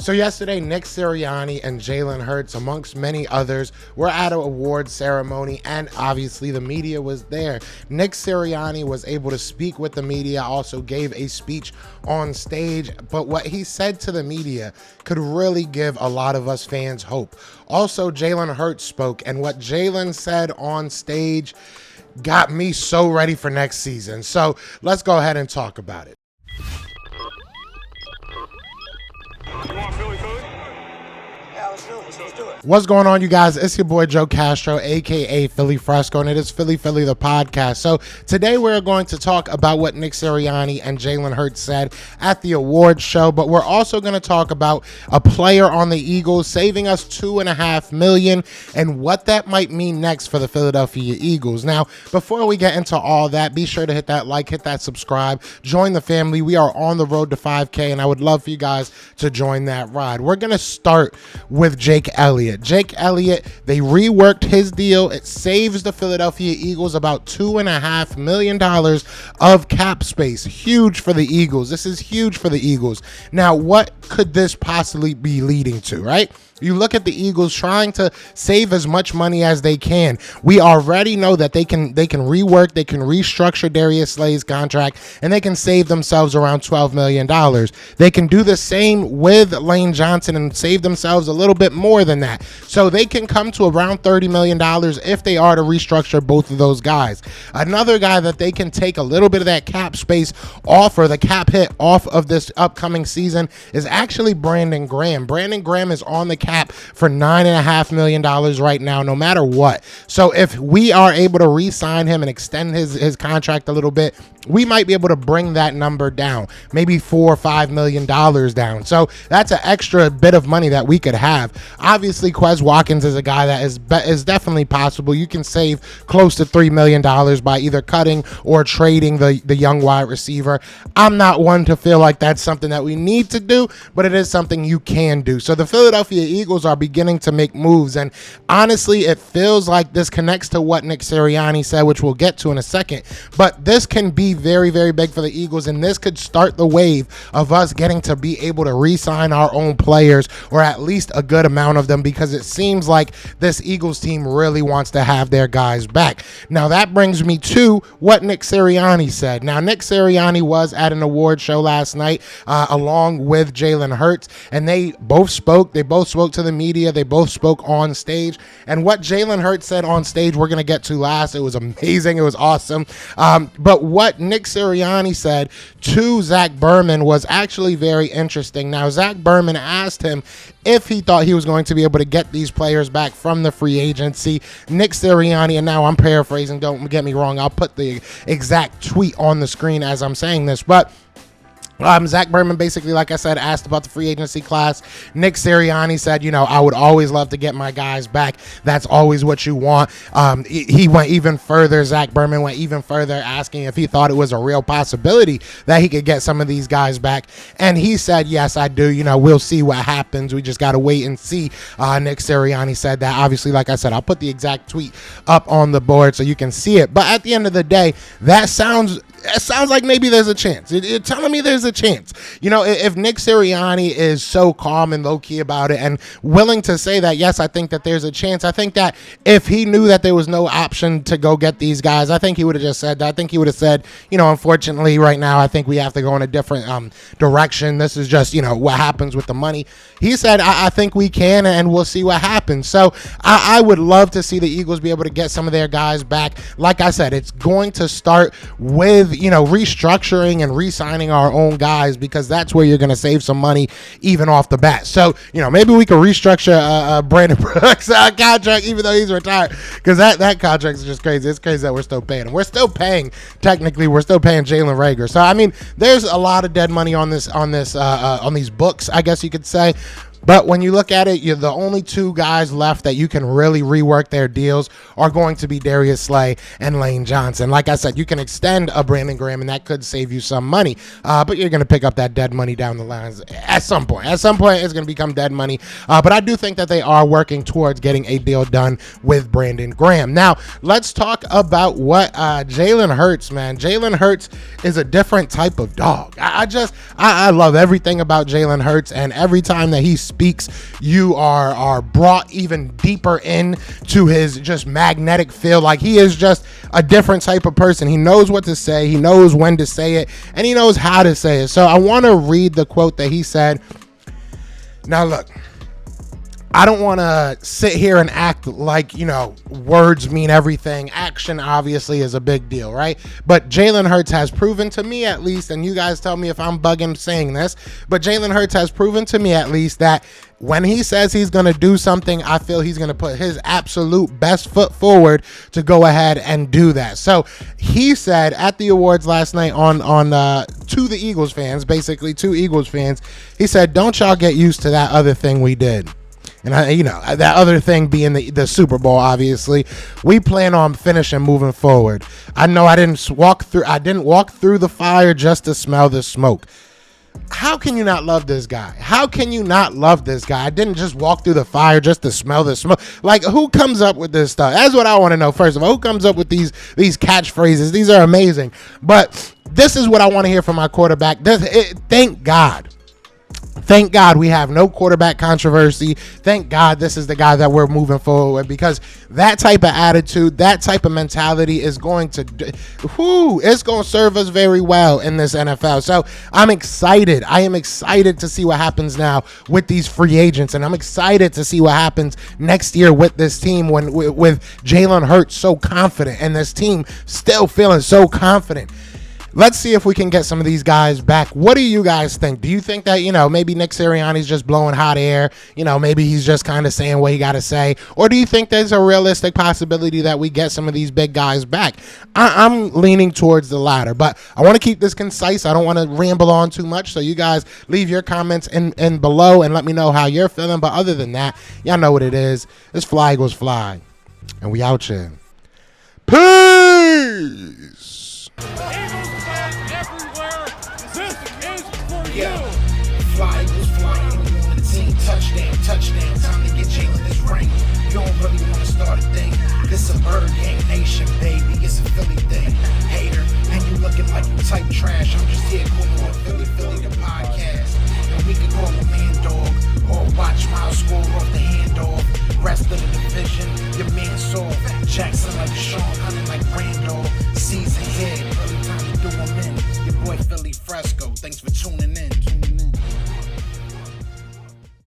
So yesterday, Nick Sirianni and Jalen Hurts, amongst many others, were at an awards ceremony, and obviously the media was there. Nick Sirianni was able to speak with the media, also gave a speech on stage, but what he said to the media could really give a lot of us fans hope. Also, Jalen Hurts spoke, and what Jalen said on stage got me so ready for next season. So let's go ahead and talk about it. You want Philly food? Yeah, let's do it. What's going on, you guys? It's your boy Joe Castro, aka Philly Fresco, and it is Philly the podcast. So today we're going to talk about what Nick Sirianni and Jalen Hurts said at the awards show, but we're also going to talk about a player on the Eagles saving us $2.5 million and what that might mean next for the Philadelphia Eagles. Now, before we get into all that, be sure to hit that like, hit that subscribe, join the family. We are on the road to 5K, and I would love for you guys to join that ride. We're going to start with Jake Elliott. Jake Elliott, they reworked his deal. It saves the Philadelphia Eagles about $2.5 million of cap space. Huge for the Eagles. This is huge for the Eagles. Now, what could this possibly be leading to, right? You look at the Eagles trying to save as much money as they can. We already know that they can rework, they can restructure Darius Slay's contract, and they can save themselves around $12 million. They can do the same with Lane Johnson and save themselves a little bit more than that. So they can come to around $30 million if they are to restructure both of those guys. Another guy that they can take a little bit of that cap space off, or the cap hit off of this upcoming season, is actually Brandon Graham. Brandon Graham is on the cap for $9.5 million right now, no matter what. So if we are able to re-sign him and extend his contract a little bit, we might be able to bring that number down, maybe $4 or $5 million down. So that's an extra bit of money that we could have. Obviously, Quez Watkins is a guy that is definitely possible. You can save close to $3 million by either cutting or trading the young wide receiver. I'm not one to feel like that's something that we need to do, but it is something you can do. So the Philadelphia Eagles are beginning to make moves, and honestly, it feels like this connects to what Nick Sirianni said, which we'll get to in a second. But this can be very, very big for the Eagles, and this could start the wave of us getting to be able to re-sign our own players, or at least a good amount of them, because it seems like this Eagles team really wants to have their guys back. Now, that brings me to what Nick Sirianni said. Now, Nick Sirianni was at an award show last night along with Jalen Hurts, and they both spoke. They both spoke to the media. They both spoke on stage, and what Jalen Hurts said on stage we're going to get to last. It was amazing. It was awesome. But what Nick Sirianni said to Zach Berman was actually very interesting. Now, Zach Berman asked him if he thought he was going to be able to get these players back from the free agency. Nick Sirianni, and now I'm paraphrasing, don't get me wrong, I'll put the exact tweet on the screen as I'm saying this, but Zach Berman basically, like I said, asked about the free agency class. Nick Sirianni said, I would always love to get my guys back. That's always what you want. He went even further. Zach Berman went even further, asking if he thought it was a real possibility that he could get some of these guys back. And he said, yes, I do. We'll see what happens. We just got to wait and see. Nick Sirianni said that. Obviously, like I said, I'll put the exact tweet up on the board so you can see it. But at the end of the day, that sounds like maybe there's a chance. You're telling me there's a chance. If Nick Sirianni is so calm and low-key about it and willing to say that, yes, I think that there's a chance. I think that if he knew that there was no option to go get these guys, I think he would have just said that. I think he would have said, unfortunately, right now, I think we have to go in a different direction. This is just, what happens with the money. He said, I think we can, and we'll see what happens. So I would love to see the Eagles be able to get some of their guys back. Like I said, it's going to start with restructuring and re-signing our own guys, because that's where you're going to save some money even off the bat. So, maybe we can restructure Brandon Brooks' contract, even though he's retired, because that contract is just crazy. It's crazy that we're still paying him. We're still paying Jalen Reagor. So, I mean, there's a lot of dead money on these books, I guess you could say. But when you look at it, you're the only two guys left that you can really rework their deals are going to be Darius Slay and Lane Johnson. Like I said, you can extend a Brandon Graham, and that could save you some money. But you're going to pick up that dead money down the lines at some point. At some point, it's going to become dead money. But I do think that they are working towards getting a deal done with Brandon Graham. Now, let's talk about what Jalen Hurts, man. Jalen Hurts is a different type of dog. I love everything about Jalen Hurts, and every time that he speaks, you are brought even deeper in to his just magnetic feel. Like, he is just a different type of person. He knows what to say, he knows when to say it, and he knows how to say it. So I want to read the quote that he said. Now, look, I don't want to sit here and act like, words mean everything. Action obviously is a big deal, right? But Jalen Hurts has proven to me, at least, and you guys tell me if I'm bugging saying this, but Jalen Hurts has proven to me, at least, that when he says he's going to do something, I feel he's going to put his absolute best foot forward to go ahead and do that. So he said at the awards last night on to the Eagles fans, basically to Eagles fans, he said, "Don't y'all get used to that other thing we did." And that other thing being the Super Bowl, obviously. We plan on finishing moving forward. I know I didn't walk through the fire just to smell the smoke. How can you not love this guy? How can you not love this guy? I didn't just walk through the fire just to smell the smoke. Like, who comes up with this stuff? That's what I want to know, first of all. Who comes up with these catchphrases? These are amazing. But this is what I want to hear from my quarterback. Thank God. Thank God we have no quarterback controversy. Thank God this is the guy that we're moving forward with, because that type of attitude, that type of mentality is going to, it's going to serve us very well in this NFL. So I'm excited. I am excited to see what happens now with these free agents, and I'm excited to see what happens next year with this team with Jalen Hurts so confident and this team still feeling so confident. Let's see if we can get some of these guys back. What do you guys think? Do you think that, maybe Nick Sirianni's just blowing hot air? Maybe he's just kind of saying what he got to say. Or do you think there's a realistic possibility that we get some of these big guys back? I'm leaning towards the latter, but I want to keep this concise. I don't want to ramble on too much. So you guys leave your comments in below and let me know how you're feeling. But other than that, y'all know what it is. It's Fly Eagles Fly. And we out here. Peace! Yeah, fly was flying on the team. Touchdown, time to get Jalen this ring. You don't really want to start a thing. This a bird gang nation, baby. It's a